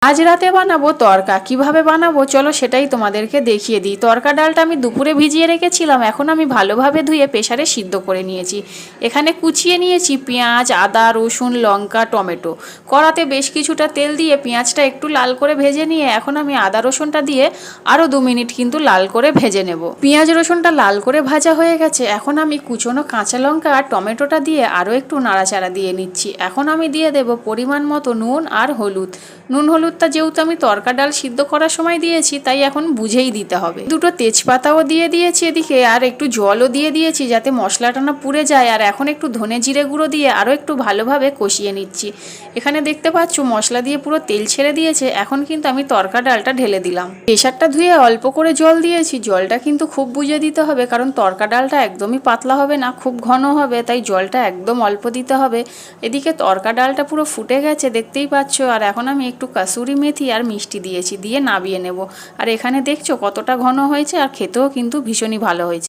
আজ রাতে বানাবো তড়কা। কিভাবে বানাবো চলো সেটাই তোমাদেরকে দেখিয়ে দিই। তড়কা ডালটা আমি দুপুরে ভিজিয়ে রেখেছিলাম, এখন আমি ভালোভাবে ধুয়ে প্রেসারে সিদ্ধ করে নিয়েছি। এখানে কুচিয়ে নিয়েছি পেঁয়াজ, আদা, রসুন, লঙ্কা, টমেটো। কড়াতে বেশ কিছুটা তেল দিয়ে পেঁয়াজটা একটু লাল করে ভেজে নিয়ে এখন আমি আদা রসুনটা দিয়ে আরও 2 মিনিট কিন্তু লাল করে ভেজে নেব। পেঁয়াজ রসুনটা লাল করে ভাজা হয়ে গেছে, এখন আমি কুচনো কাঁচা লঙ্কা আর টমেটোটা দিয়ে আরও একটু নাড়াচাড়া দিয়ে নিচ্ছি। এখন আমি দিয়ে দেব পরিমাণ মতো নুন আর হলুদ। নুন হলুদটা যেহেতু আমি তড়কা ডাল সিদ্ধ করার সময় দিয়েছি, তাই এখন বুঝেই দিতে হবে। দুটো তেজপাতাও দিয়ে দিয়েছি এদিকে, আর একটু জলও দিয়ে দিয়েছি যাতে মশলাটা না পুড়ে যায়। আর এখন একটু ধনে জিরে গুঁড়ো দিয়ে আরও একটু ভালোভাবে কষিয়ে নিচ্ছি। এখানে দেখতে পাচ্ছ মশলা দিয়ে পুরো তেল ছেড়ে দিয়েছে, এখন কিন্তু আমি তড়কা ডালটা ঢেলে দিলাম। প্রেসারটা ধুয়ে অল্প করে জল দিয়েছি, জলটা কিন্তু খুব বুঝে দিতে হবে, কারণ তড়কা ডালটা একদমই পাতলা হবে না, খুব ঘন হবে, তাই জলটা একদম অল্প দিতে হবে। এদিকে তড়কা ডালটা পুরো ফুটে গেছে দেখতেই পাচ্ছ। আর এখন আমি একটু কাসুরি মেথি আর মিষ্টি দিয়েছি, দিয়ে নাবিয়ে নেব। আর এখানে দেখছো কতটা ঘন হয়েছে, আর খেতেও কিন্তু ভীষণই ভালো হয়েছে।